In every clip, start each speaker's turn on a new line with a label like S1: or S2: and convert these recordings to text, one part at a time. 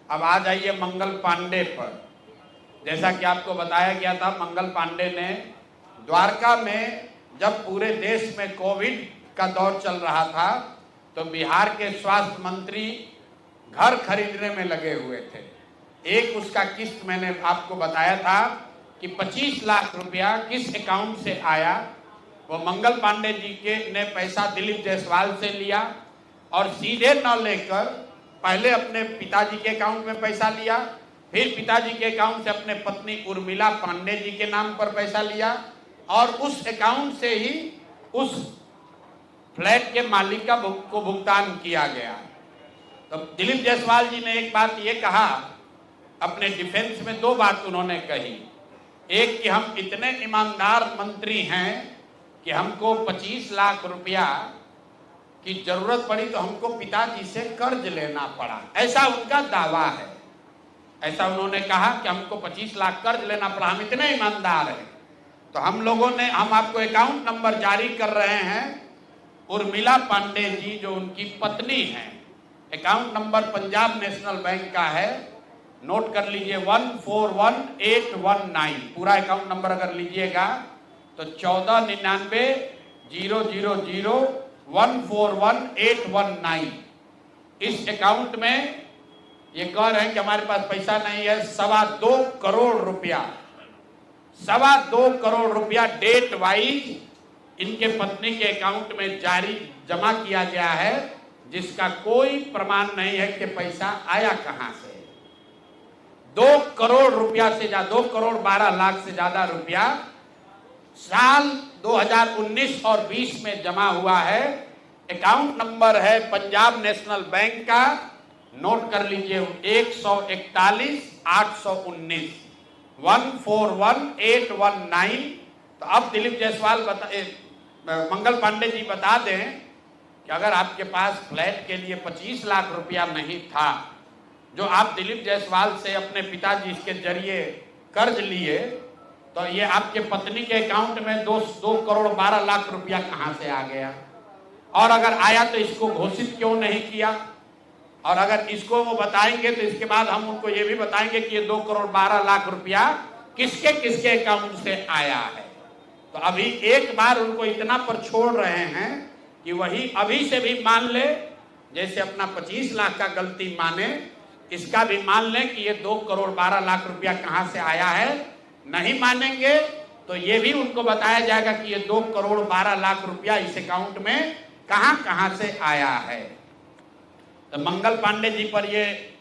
S1: अब आ जाइए मंगल पांडे पर। जैसा कि आपको बताया गया था, मंगल पांडे ने द्वारका में जब पूरे देश में कोविड का दौर चल रहा था तो बिहार के स्वास्थ्य मंत्री घर खरीदने में लगे हुए थे। एक उसका किस्त मैंने आपको बताया था कि 25 लाख रुपया किस अकाउंट से आया। वो मंगल पांडे जी के ने पैसा दिलीप जायसवाल से लिया और सीधे न लेकर पहले अपने पिताजी के अकाउंट में पैसा लिया, फिर पिताजी के अकाउंट से अपने पत्नी उर्मिला पांडे जी के नाम पर पैसा लिया और उस अकाउंट से ही उस फ्लैट के मालिक को भुगतान किया गया। तो दिलीप जायसवाल जी ने एक बात ये कहा, अपने डिफेंस में दो बात उन्होंने कही। एक कि हम इतने ईमानदार मंत्री हैं कि हमको 25 लाख रुपया की जरूरत पड़ी तो हमको पिताजी से कर्ज लेना पड़ा, ऐसा उनका दावा है। ऐसा उन्होंने कहा कि हमको 25 लाख कर्ज लेना पड़ा, हम इतने ईमानदार हैं। तो हम आपको अकाउंट नंबर जारी कर रहे हैं। उर्मिला पांडे जी जो उनकी पत्नी हैं, account number Punjab national bank का है, नोट कर लीजिए 141819। पूरा अकाउंट नंबर अगर लीजिएगा तो 14990001411819। इस अकाउंट में ये कह रहे हैं कि हमारे पास पैसा नहीं है। 2.25 करोड़ रुपया, 2.25 करोड़ रुपया डेट वाइज इनके पत्नी के अकाउंट में जारी जमा किया गया है, जिसका कोई प्रमाण नहीं है कि पैसा आया कहां से। 2 करोड़ रुपया से ज्यादा, 2 करोड़ 12 लाख से ज्यादा रुपया साल 2019 और 20 में जमा हुआ है। अकाउंट नंबर है पंजाब नेशनल बैंक का, नोट कर लीजिए 141 141819। तो अब दिलीप जायसवाल मंगल पांडे जी बता दें कि अगर आपके पास फ्लैट के लिए 25 लाख रुपया नहीं था, जो आप दिलीप जायसवाल से अपने पिताजी के जरिए कर्ज लिए, तो ये आपके पत्नी के अकाउंट में 2 करोड़ 12 लाख रुपया कहां से आ गया? और अगर आया तो इसको घोषित क्यों नहीं किया? और अगर इसको वो बताएंगे तो इसके बाद हम उनको ये भी बताएंगे कि ये 2 करोड़ 12 लाख रुपया किसके किसके अकाउंट से आया है। तो अभी एक बार उनको इतना पर छोड़ रहे हैं कि वही अभी से भी मान ले, जैसे अपना 25 लाख का गलती माने, इसका भी मान लें कि ये 2 करोड़ 12 लाख रुपया कहां से आया है। नहीं मानेंगे तो ये भी उनको बताया जाएगा कि ये 2 करोड़ 12 लाख रुपया इस अकाउंट में कहां से आया है। तो मंगल पांडे जी पर ये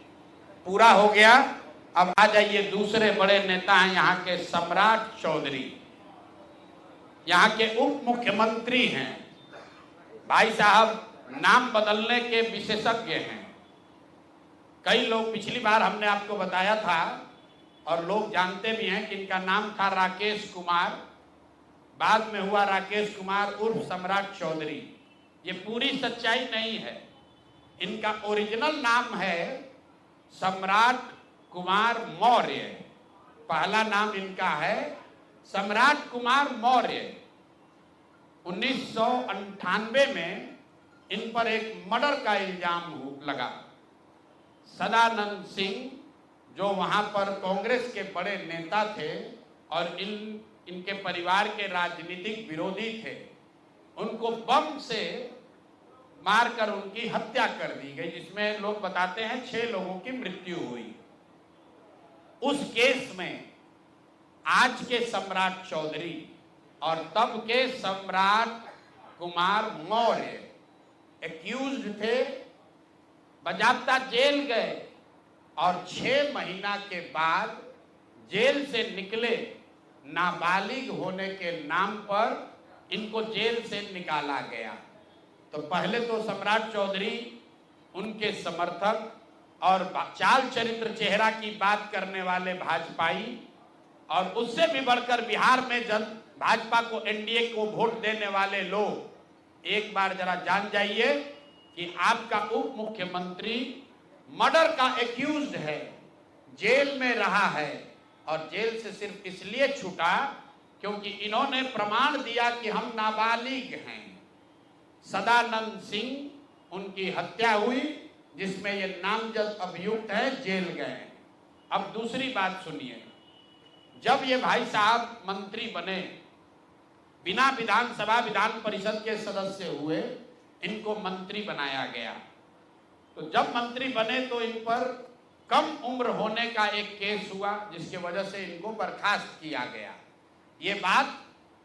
S1: पूरा हो गया। अब आ जाइए, दूसरे बड़े नेता हैं यहाँ के सम्राट चौधरी, यहाँ के उप मुख्यमंत्री हैं। भाई साहब नाम बदलने के विशेषज्ञ हैं। कई लोग, पिछली बार हमने आपको बताया था और लोग जानते भी हैं कि इनका नाम था राकेश कुमार, बाद में हुआ राकेश कुमार उर्फ सम्राट चौधरी। ये पूरी सच्चाई नहीं है। इनका ओरिजिनल नाम है सम्राट कुमार मौर्य। पहला नाम इनका है सम्राट कुमार मौर्य। 1998 में इन पर एक मर्डर का इल्जाम लगा। सदानंद सिंह जो वहां पर कांग्रेस के बड़े नेता थे और इनके परिवार के राजनीतिक विरोधी थे, उनको बम से मारकर उनकी हत्या कर दी गई, जिसमें लोग बताते हैं 6 लोगों की मृत्यु हुई। उस केस में आज के सम्राट चौधरी और तब के सम्राट कुमार मौर्य एक्यूज्ड थे, बाजाप्ता जेल गए और 6 महीना के बाद जेल से निकले। नाबालिग होने के नाम पर इनको जेल से निकाला गया। तो पहले तो सम्राट चौधरी, उनके समर्थक और चाल चरित्र चेहरा की बात करने वाले भाजपाई, और उससे भी बढ़कर बिहार में भाजपा को, एनडीए को वोट देने वाले लोग, एक बार जरा जान जाइए कि आपका उप मुख्यमंत्री मर्डर का एक्यूज्ड है, जेल में रहा है और जेल से सिर्फ इसलिए छूटा क्योंकि इन्होंने प्रमाण दिया कि हम नाबालिग हैं। सदानंद सिंह, उनकी हत्या हुई जिसमें ये नामजद अभियुक्त है जेल गए। अब दूसरी बात सुनिए, जब ये भाई साहब मंत्री बने, बिना विधानसभा विधान परिषद के सदस्य हुए, इनको मंत्री बनाया गया। तो जब मंत्री बने तो इन पर कम उम्र होने का एक केस हुआ, जिसके वजह से इनको बर्खास्त किया गया। ये बात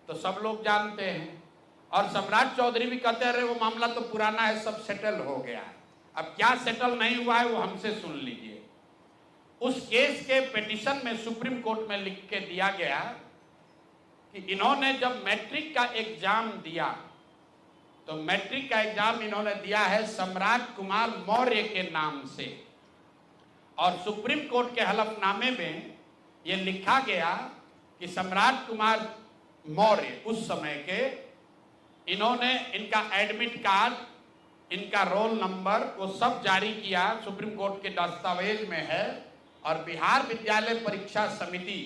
S1: तो सब लोग जानते हैं। और सम्राट चौधरी भी कहते रहे वो मामला तो पुराना है, सब सेटल हो गया है। अब क्या सेटल नहीं हुआ है वो हमसे सुन लीजिए। उस केस के पिटीशन में सुप्रीम कोर्ट में लिख के दिया गया कि इन्होंने जब मैट्रिक का एग्जाम दिया, तो मैट्रिक का एग्जाम इन्होंने दिया है सम्राट कुमार मौर्य के नाम से, और सुप्रीम कोर्ट के हलफनामे में यह लिखा गया कि सम्राट कुमार मौर्य उस समय के, इन्होंने इनका एडमिट कार्ड, इनका रोल नंबर, वो सब जारी किया, सुप्रीम कोर्ट के दस्तावेज में है। और बिहार विद्यालय परीक्षा समिति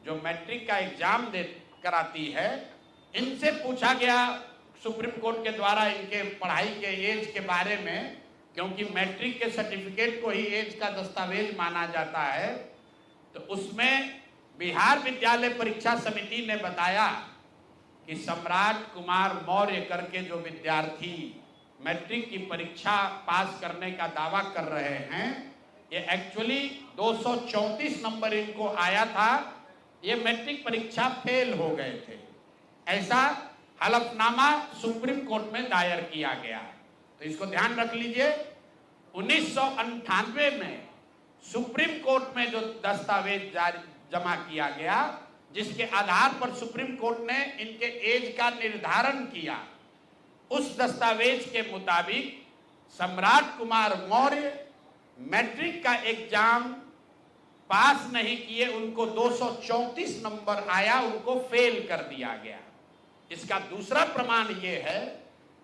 S1: जो मैट्रिक का एग्जाम दे कराती है, इनसे पूछा गया सुप्रीम कोर्ट के द्वारा इनके पढ़ाई के एज के बारे में, क्योंकि मैट्रिक के सर्टिफिकेट को ही एज का दस्तावेज माना जाता है। तो उसमें बिहार विद्यालय परीक्षा समिति ने बताया कि सम्राट कुमार मौर्य करके जो विद्यार्थी मैट्रिक की परीक्षा पास करने का दावा कर रहे हैं, ये एक्चुअली 234 नंबर इनको आया था, ये मैट्रिक परीक्षा फेल हो गए थे। ऐसा हलफनामा सुप्रीम कोर्ट में दायर किया गया। तो इसको ध्यान रख लीजिए। 1998 में सुप्रीम कोर्ट में जो दस्तावेज जमा किया गया, जिसके आधार पर सुप्रीम कोर्ट ने इनके एज का निर्धारण किया, उस दस्तावेज के मुताबिक सम्राट कुमार मौर्य मैट्रिक का एग्जाम पास नहीं किए, उनको 234 नंबर आया, उनको फेल कर दिया गया। इसका दूसरा प्रमाण यह है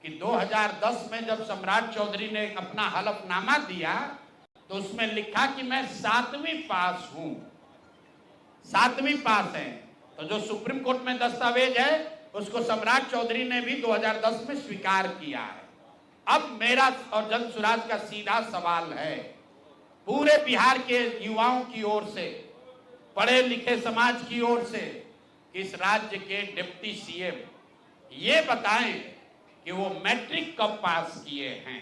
S1: कि 2010 में जब सम्राट चौधरी ने अपना हलफनामा दिया, तो उसमें लिखा कि मैं 7वीं पास हूं, 7वीं पास है। तो जो सुप्रीम कोर्ट में दस्तावेज है उसको सम्राट चौधरी ने भी 2010 में स्वीकार किया है। अब मेरा और जन सुराज का सीधा सवाल है पूरे बिहार के युवाओं की ओर से, पढ़े लिखे समाज की ओर से, कि इस राज्य के डिप्टी सीएम ये बताएं कि वो मैट्रिक कब पास किए हैं,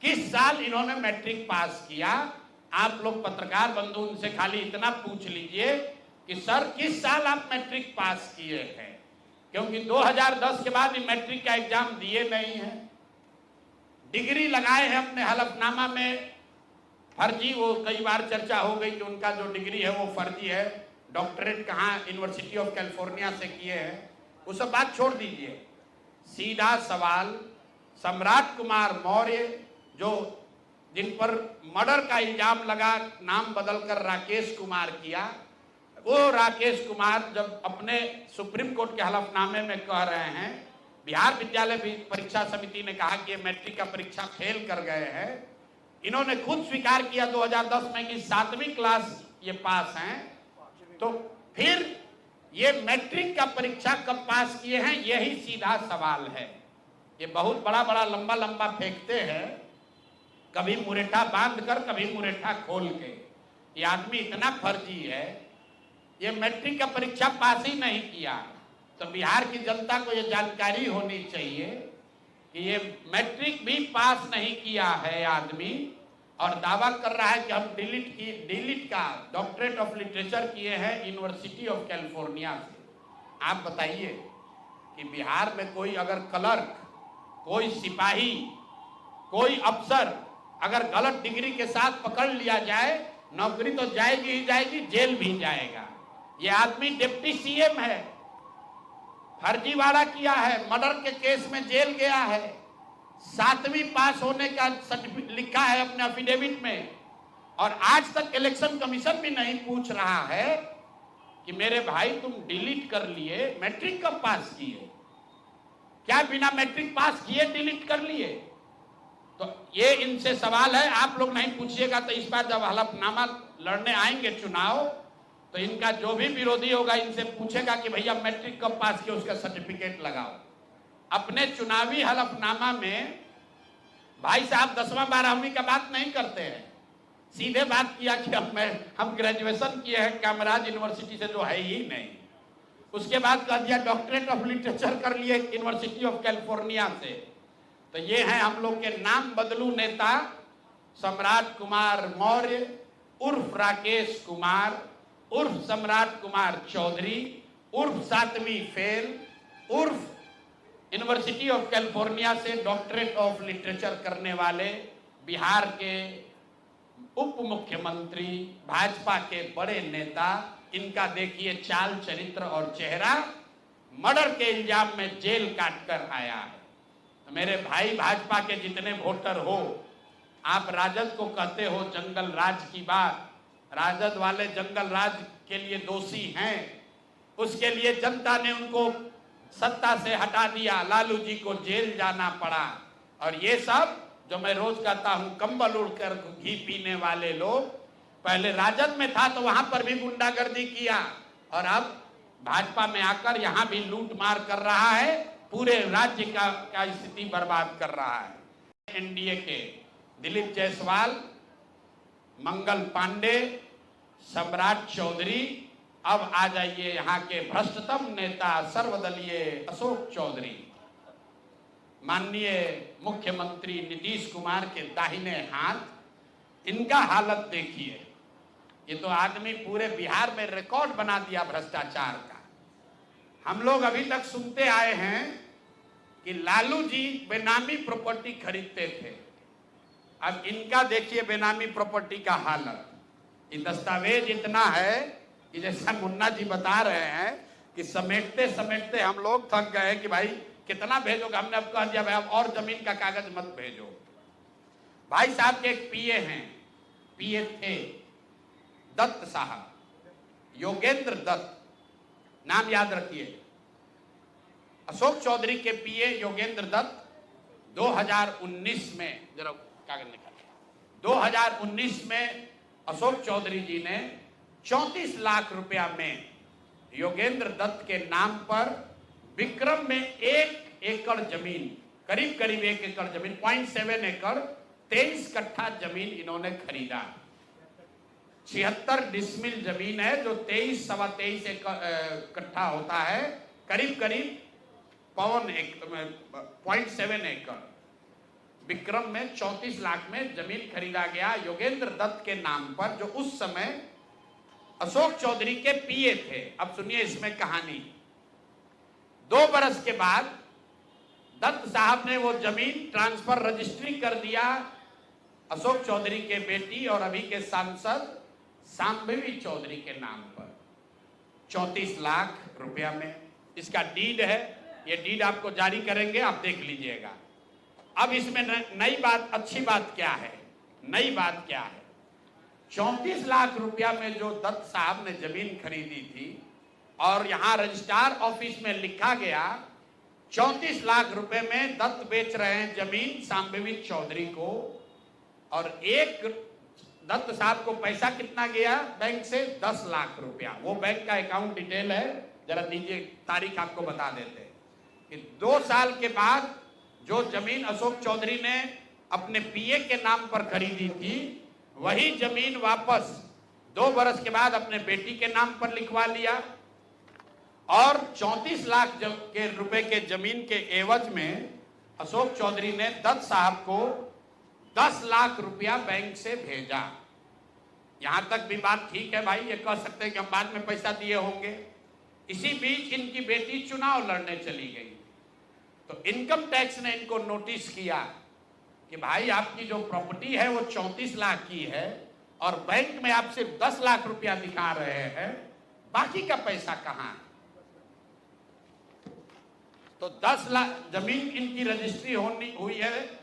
S1: किस साल इन्होंने मैट्रिक पास किया। आप लोग पत्रकार बंधु उनसे खाली इतना पूछ लीजिए कि सर किस साल आप मैट्रिक पास किए हैं, क्योंकि 2010 के बाद मैट्रिक का एग्जाम दिए नहीं है। डिग्री लगाए हैं अपने हलफनामा में, फर्जी, वो कई बार चर्चा हो गई कि उनका जो डिग्री है वो फर्जी है, डॉक्टरेट कहाँ यूनिवर्सिटी ऑफ कैलिफोर्निया से किए हैं, वो सब बात छोड़ दीजिए। सीधा सवाल, सम्राट कुमार मौर्य जो जिन पर मर्डर का इल्जाम लगा, नाम बदलकर राकेश कुमार किया, वो राकेश कुमार जब अपने सुप्रीम कोर्ट के हलफनामे में कह रहे हैं, बिहार विद्यालय परीक्षा समिति ने कहा कि ये मैट्रिक का परीक्षा फेल कर गए हैं, इन्होंने खुद स्वीकार किया 2010 में कि 7वीं क्लास ये पास हैं, तो फिर ये मैट्रिक का परीक्षा कब पास किए हैं, यही सीधा सवाल है। ये बहुत बड़ा बड़ा लंबा लंबा फेंकते हैं, कभी मुरेठा बांध कर, कभी मुरेठा खोल के। ये आदमी इतना फर्जी है, ये मैट्रिक का परीक्षा पास ही नहीं किया। तो बिहार की जनता को ये जानकारी होनी चाहिए कि ये मैट्रिक भी पास नहीं किया है आदमी, और दावा कर रहा है कि हम डिलीट का डॉक्टरेट ऑफ लिटरेचर किए हैं यूनिवर्सिटी ऑफ कैलिफोर्निया से। आप बताइए कि बिहार में कोई अगर क्लर्क, कोई सिपाही, कोई अफसर अगर गलत डिग्री के साथ पकड़ लिया जाए, नौकरी तो जाएगी ही जाएगी, जेल भी जाएगा। ये आदमी डिप्टी सीएम है, फर्जीवाड़ा किया है, मर्डर के केस में जेल गया है, 7वीं पास होने का सर्टिफिकेट लिखा है अपने एफिडेविट में, और आज तक इलेक्शन कमीशन भी नहीं पूछ रहा है कि मेरे भाई तुम डिलीट कर लिए, मैट्रिक कब पास किए, क्या बिना मैट्रिक पास किए डिलीट कर लिए। तो ये इनसे सवाल है, आप लोग नहीं पूछिएगा तो इस बार जब हलफनामा लड़ने आएंगे चुनाव, तो इनका जो भी विरोधी होगा इनसे पूछेगा कि भैया मैट्रिक कब पास किया, उसका सर्टिफिकेट लगाओ। अपने चुनावी हलफनामा में भाई साहब 10वां 12वीं का बात नहीं करते हैं, सीधे बात किया कि हम ग्रेजुएशन किए हैं कामराज यूनिवर्सिटी से, जो है ही नहीं। उसके बाद कह दिया डॉक्टरेट ऑफ लिटरेचर कर लिए यूनिवर्सिटी ऑफ कैलिफोर्निया से। तो ये है हम लोग के नाम बदलू नेता सम्राट कुमार मौर्य उर्फ राकेश कुमार उर्फ सम्राट कुमार चौधरी उर्फ 7वीं फेल उर्फ यूनिवर्सिटी ऑफ कैलिफोर्निया से डॉक्टरेट ऑफ लिटरेचर करने वाले बिहार के उप मुख्यमंत्री, भाजपा के बड़े नेता। इनका देखिए चाल चरित्र और चेहरा, मर्डर के इल्जाम में जेल काट कर आया है। तो मेरे भाई भाजपा के जितने वोटर हो, आप राजद को कहते हो जंगल राज की बात, राजद वाले जंगल राज के लिए दोषी हैं, उसके लिए जनता ने उनको सत्ता से हटा दिया, लालू जी को जेल जाना पड़ा। और ये सब जो मैं रोज कहता हूं कंबल उड़कर घी पीने वाले लोग, पहले राजद में था तो वहां पर भी गुंडागर्दी किया, और अब भाजपा में आकर यहां भी लूट मार कर रहा है, पूरे राज्य का स्थिति बर्बाद कर रहा है। एनडीए के दिलीप जायसवाल, मंगल पांडे, सम्राट चौधरी, अब आ जाइए यहाँ के भ्रष्टतम नेता सर्वदलीय अशोक चौधरी, माननीय मुख्यमंत्री नीतीश कुमार के दाहिने हाथ। इनका हालत देखिए, ये तो आदमी पूरे बिहार में रिकॉर्ड बना दिया भ्रष्टाचार का। हम लोग अभी तक सुनते आए हैं कि लालू जी बेनामी प्रॉपर्टी खरीदते थे, अब इनका देखिए बेनामी प्रॉपर्टी का हालत। ये दस्तावेज इतना है कि जैसा मुन्ना जी बता रहे हैं कि समेटते समेटते हम लोग थक गए कि भाई कितना भेजोगे। हमने अब कह दिया भाई अब और जमीन का कागज मत भेजो। भाई साहब के एक पीए हैं, पीए थे दत्त साहब, योगेंद्र दत्त, नाम याद रखिए। अशोक चौधरी के पीए योगेंद्र दत्त 2019 में, जरा कागज निकालिए, 2019 में अशोक चौधरी जी ने 34 लाख रुपया में योगेंद्र दत्त के नाम पर विक्रम में 1 एकड़ जमीन, करीब करीब 1 एकड़ जमीन, 0.7 एकड़ 23 कट्ठा जमीन इन्होंने खरीदा। 76 डिसमिल जमीन है, जो 23 सवा 23 कट्ठा होता है, करीब करीब 0.7 एकड़ विक्रम में 34 लाख में जमीन खरीदा गया योगेंद्र दत्त के नाम पर, जो उस समय अशोक चौधरी के पीए थे। अब सुनिए इसमें कहानी। 2 बरस के बाद दत्त साहब ने वो जमीन ट्रांसफर रजिस्ट्री कर दिया अशोक चौधरी के बेटी और अभी के सांसद शांभवी चौधरी के नाम पर 34 लाख रुपया में। इसका डीड है, ये डीड आपको जारी करेंगे, आप देख लीजिएगा। अब इसमें नई बात, अच्छी बात क्या है, नई बात क्या है, 34 लाख रुपया में जो दत्त साहब ने जमीन खरीदी थी और यहां रजिस्ट्रार ऑफिस में लिखा गया 34 लाख रुपए में दत्त बेच रहे हैं जमीन शांभवी चौधरी को, और एक दत्त साहब को पैसा कितना गया बैंक से, 10 लाख रुपया। वो बैंक का अकाउंट डिटेल है, जरा दीजिए, तारीख आपको बता देते हैं कि 2 साल के बाद जो जमीन अशोक चौधरी ने अपने पीए के नाम पर खरीदी थी, वही जमीन वापस 2 बरस के बाद अपने बेटी के नाम पर लिखवा लिया, और 34 लाख के रुपए के जमीन के एवज में अशोक चौधरी ने दत्त साहब को 10 लाख रुपया बैंक से भेजा। यहां तक भी बात ठीक है भाई, ये कह सकते हैं कि हम बाद में पैसा दिए होंगे। इसी बीच इनकी बेटी चुनाव लड़ने चली गई, तो इनकम टैक्स ने इनको नोटिस किया कि भाई आपकी जो प्रॉपर्टी है वो 34 लाख की है और बैंक में आप सिर्फ 10 लाख रुपया दिखा रहे हैं, बाकी का पैसा कहां है। तो 10 लाख जमीन इनकी रजिस्ट्री हुई है।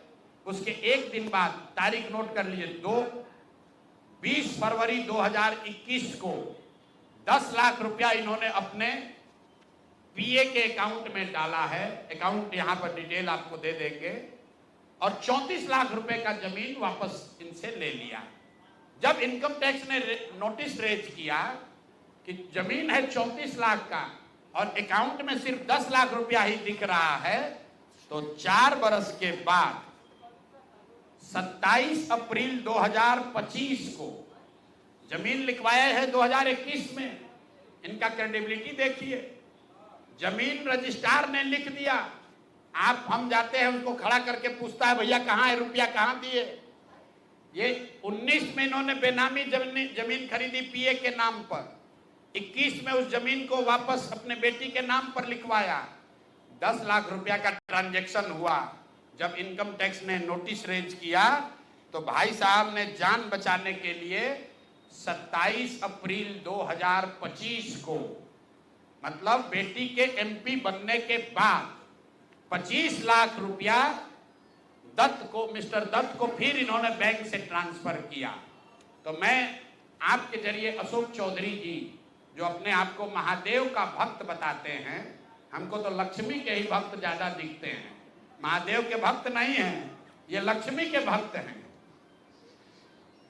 S1: उसके एक दिन बाद, तारीख नोट कर लीजिए, 20 फरवरी 2021 को 10 लाख रुपया इन्होंने अपने पीए के अकाउंट में डाला है। अकाउंट यहां पर डिटेल आपको दे देंगे, और 34 लाख रुपए का जमीन वापस इनसे ले लिया। जब इनकम टैक्स ने नोटिस रेज किया कि जमीन है 34 लाख का और अकाउंट में सिर्फ 10 लाख रुपया ही दिख रहा है, तो 4 बरस के बाद 27 अप्रैल 2025 को जमीन लिखवाया है 2021 में। इनका क्रेडिबिलिटी देखिए। जमीन रजिस्ट्रार ने लिख दिया, आप हम जाते हैं उनको खड़ा करके पूछता है भैया कहाँ है, रुपया कहाँ दिए। ये 19 में इन्होंने बेनामी जमीन खरीदी पीए के नाम पर, 21 में उस जमीन को वापस अपने बेटी के नाम पर लिखवाया। 10 लाख रुपया का ट्रांजैक्शन हुआ। जब इनकम टैक्स ने नोटिस रेज किया तो भाई साहब ने जान बचाने के लिए 27 अप्रैल 2025 को, मतलब बेटी के एमपी बनने के बाद 25 लाख रुपया दत्त को, मिस्टर दत्त को फिर इन्होंने बैंक से ट्रांसफर किया। तो मैं आपके जरिए अशोक चौधरी जी, जो अपने आप को महादेव का भक्त बताते हैं, हमको तो लक्ष्मी के ही भक्त ज्यादा दिखते हैं, महादेव के भक्त नहीं हैं, ये लक्ष्मी के भक्त हैं।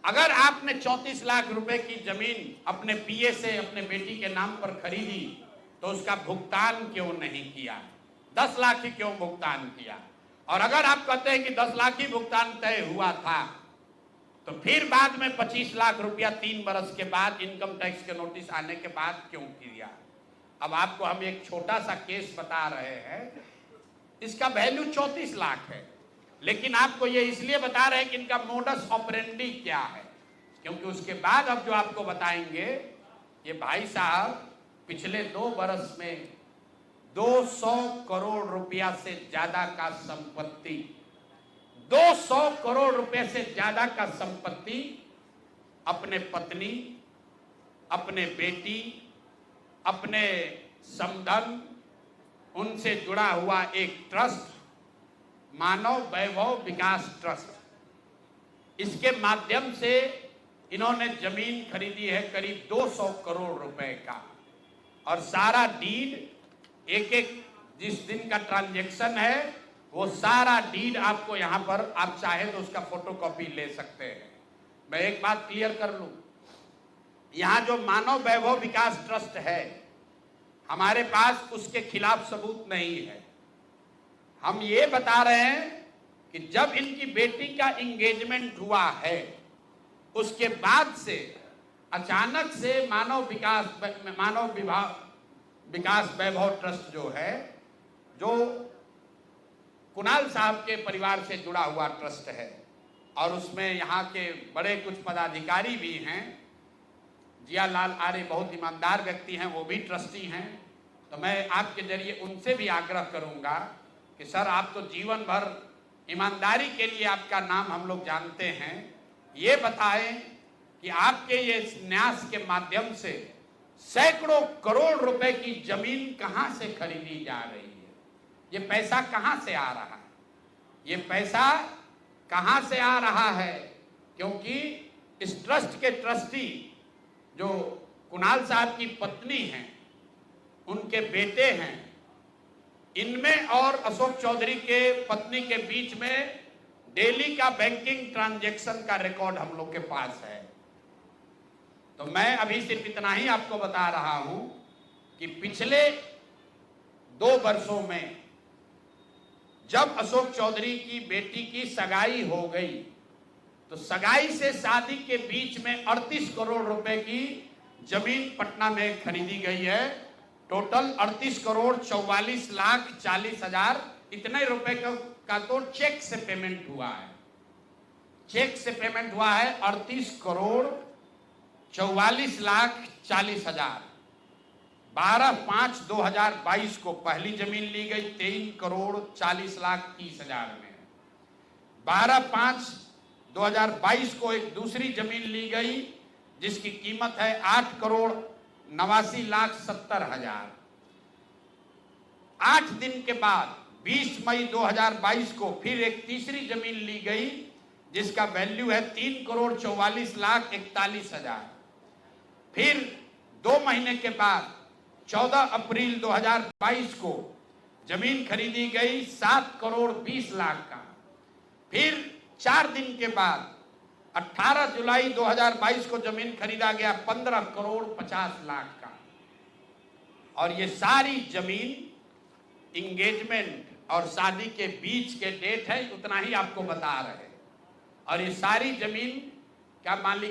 S1: अगर आपने 34 लाख रुपए की जमीन अपने पीए से अपने बेटी के नाम पर खरीदी तो उसका भुगतान क्यों नहीं किया? 10 लाख ही क्यों भुगतान किया? और अगर आप कहते हैं कि 10 लाख ही भुगतान तय हुआ था तो फिर बाद में 25 लाख रुपया 3 बरस के बाद इनकम टैक्स के नोटिस आने के बाद क्यों किया? अब आपको हम एक छोटा सा केस बता रहे हैं, इसका वैल्यू 34 लाख है, लेकिन आपको ये इसलिए बता रहे हैं कि इनका मोडस ऑपरेंडी क्या है, क्योंकि उसके बाद अब जो आपको बताएंगे, ये भाई साहब पिछले 2 बरस में 200 करोड़ रुपया से ज्यादा का संपत्ति, 200 करोड़ रुपए से ज्यादा का संपत्ति अपने पत्नी, अपने बेटी, अपने समधन, उनसे जुड़ा हुआ एक ट्रस्ट, मानव वैभव विकास ट्रस्ट, इसके माध्यम से इन्होंने जमीन खरीदी है करीब 200 करोड़ रुपए का। और सारा डीड एक एक जिस दिन का ट्रांजैक्शन है वो सारा डीड आपको यहां पर, आप चाहे तो उसका फोटोकॉपी ले सकते हैं। मैं एक बात क्लियर कर लूं, यहां जो मानव वैभव विकास ट्रस्ट है हमारे पास उसके खिलाफ सबूत नहीं है। हम ये बता रहे हैं कि जब इनकी बेटी का एंगेजमेंट हुआ है उसके बाद से अचानक से मानव विकास वैभव ट्रस्ट जो है, जो कुणाल साहब के परिवार से जुड़ा हुआ ट्रस्ट है और उसमें यहाँ के बड़े कुछ पदाधिकारी भी हैं, जियालाल आर्य बहुत ईमानदार व्यक्ति हैं, वो भी ट्रस्टी हैं। तो मैं आपके जरिए उनसे भी आग्रह करूंगा कि सर आप तो जीवन भर ईमानदारी के लिए आपका नाम हम लोग जानते हैं, ये बताएं कि आपके ये न्यास के माध्यम से सैकड़ों करोड़ रुपए की जमीन कहां से खरीदी जा रही है, ये पैसा कहां से आ रहा है, ये पैसा कहां से आ रहा है? क्योंकि इस ट्रस्ट के ट्रस्टी जो कुणाल साहब की पत्नी हैं, उनके बेटे हैं, इनमें और अशोक चौधरी के पत्नी के बीच में डेली का बैंकिंग ट्रांजैक्शन का रिकॉर्ड हम लोग के पास है। तो मैं अभी सिर्फ इतना ही आपको बता रहा हूं कि पिछले 2 वर्षों में जब अशोक चौधरी की बेटी की सगाई हो गई तो सगाई से शादी के बीच में 38 करोड़ रुपए की जमीन पटना में खरीदी गई है। टोटल 38 करोड़ 44 लाख 40 हजार इतने रुपए का तो चेक से पेमेंट हुआ है। चेक से पेमेंट हुआ है 38 करोड़ 44 लाख 40 हजार। 12/5/2022 को पहली जमीन ली गई 23 करोड़ 40 लाख 30 हजार में। 12/5/2022 को एक दूसरी जमीन ली गई जिसकी कीमत है 8 करोड़ 89 लाख 70 हजार। 8 दिन के बाद 20 मई 2022 को फिर एक तीसरी जमीन ली गई जिसका वैल्यू है 3 करोड़ 44 लाख 41 हजार। फिर 2 महीने के बाद 14 अप्रैल 2022 को जमीन खरीदी गई 7 करोड़ 20 लाख का। फिर 4 दिन के बाद 18 जुलाई 2022 को जमीन खरीदा गया 15 करोड़ 50 लाख का। और ये सारी जमीन इंगेजमेंट और शादी के बीच के डेट है, उतना ही आपको बता रहे हैं। और ये सारी जमीन क्या मालिक